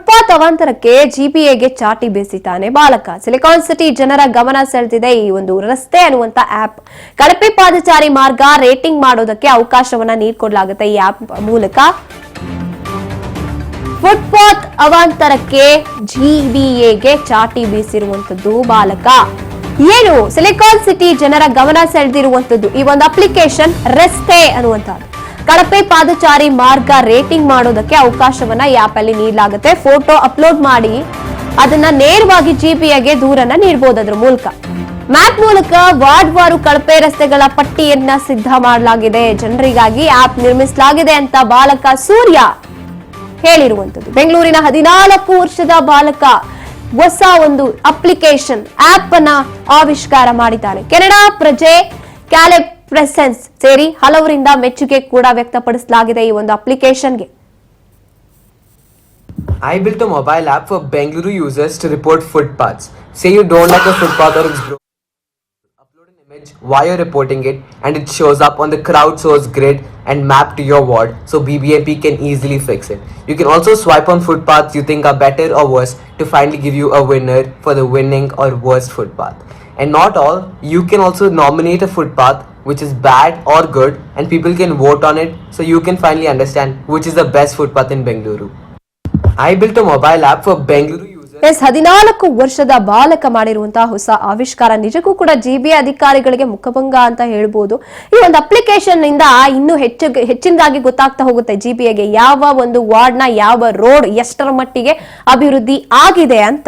Footpath ಅವಾಂತರಕ್ಕೆ ಜಿಬಿಎಗೆ ಚಾಟಿ ಬೀಸಿತಾನೆ ಬಾಲಕ. Silicon city ಜನರ ಗಮನ ಸೆಳೆದಿದೆ ಈ ಒಂದು ರಸ್ತೆ ಅನ್ನುವಂತ ಆಪ್. ಕಳಪೆ ಪಾದಚಾರಿ ಮಾರ್ಗ ರೇಟಿಂಗ್ ಮಾಡೋದಕ್ಕೆ ಅವಕಾಶವನ್ನ ನೀಡಿಕೊಡಲಾಗುತ್ತೆ ಈ ಆಪ್ ಮೂಲಕ. ಫುಟ್ಪಾತ್ ಅವಾಂತರಕ್ಕೆ ಜಿಬಿಎಗೆ ಚಾಟಿ ಬೀಸಿರುವಂತದ್ದು ಬಾಲಕ. ಏನು ಸಿಲಿಕಾನ್ ಸಿಟಿ ಜನರ ಗಮನ ಸೆಳೆದಿರುವಂತದ್ದು ಈ ಒಂದು ಅಪ್ಲಿಕೇಶನ್ ರಸ್ತೆ ಅನ್ನುವಂಥದ್ದು. ಕಳಪೆ ಪಾದಚಾರಿ ಮಾರ್ಗ ರೇಟಿಂಗ್ ಮಾಡೋದಕ್ಕೆ ಅವಕಾಶವನ್ನ ಈ ಆಪ್ ಅಲ್ಲಿ ನೀಡಲಾಗುತ್ತೆ. ಫೋಟೋ ಅಪ್ಲೋಡ್ ಮಾಡಿ ಅದನ್ನ ನೇರವಾಗಿ ಜಿಬಿಎಗೆ ದೂರನ್ನ ನೀಡಬಹುದು. ಅದರ ಮೂಲಕ ಮ್ಯಾಪ್ ಮೂಲಕ ವಾರ್ಡ್ ವಾರು ಕಳಪೆ ರಸ್ತೆಗಳ ಪಟ್ಟಿಯನ್ನ ಸಿದ್ಧ ಮಾಡಲಾಗಿದೆ. ಜನರಿಗಾಗಿ ಆಪ್ ನಿರ್ಮಿಸಲಾಗಿದೆ ಅಂತ ಬಾಲಕ ಸೂರ್ಯ ಹೇಳಿರುವಂತದ್ದು. ಬೆಂಗಳೂರಿನ 14 ವರ್ಷದ ಬಾಲಕ ಹೊಸ ಒಂದು ಅಪ್ಲಿಕೇಶನ್ ಆಪ್ ಅನ್ನ ಆವಿಷ್ಕಾರ ಮಾಡಿದ್ದಾನೆ. ಕೆನಡಾ ಪ್ರಜೆ ಕ್ಯಾಲೆಬ್ ಪ್ರೆಸೆನ್ಸ್ ಸೇರಿ ಹಲವರಿಂದ ಮೆಚ್ಚುಗೆ ಕೂಡ ವ್ಯಕ್ತಪಡಿಸಲಾಗಿದೆ ಈ ಒಂದು ಅಪ್ಲಿಕೇಶನ್ಗೆ. I built a mobile app for Bengaluru users to report footpaths. Say you don't like a footpath or it's broken. Upload an image why you're reporting it and it shows up on the crowdsource grid and map to your ward so BBMP can easily fix it. You can also swipe on footpaths you think are better or worse to finally give you a winner for the winning or worst footpath. And not all, you can also nominate a footpath which is bad or good and people can vote on it so you can finally understand which is the best footpath in Bengaluru. I built a mobile app for Bengaluru users. 14 ವರ್ಷದ ಬಾಲಕ ಮಾಡಿರುವಂತಹ ಹೊಸ ಆವಿಷ್ಕಾರ ನಿಜಕ್ಕೂ ಕೂಡ GBA ಅಧಿಕಾರಿಗಳಿಗೆ ಮುಖಭಂಗ ಅಂತ ಹೇಳ್ಬೋದು. ಈ ಒಂದು ಅಪ್ಲಿಕೇಶನ್ ಇಂದ ಇನ್ನೂ ಹೆಚ್ಚಿನದಾಗಿ ಗೊತ್ತಾಗ್ತಾ ಹೋಗುತ್ತೆ ಜಿಬಿಎಗೆ ಯಾವ ಒಂದು ವಾರ್ಡ್ ನ ಯಾವ ರೋಡ್ ಎಷ್ಟರ ಮಟ್ಟಿಗೆ ಅಭಿವೃದ್ಧಿ ಆಗಿದೆ ಅಂತ.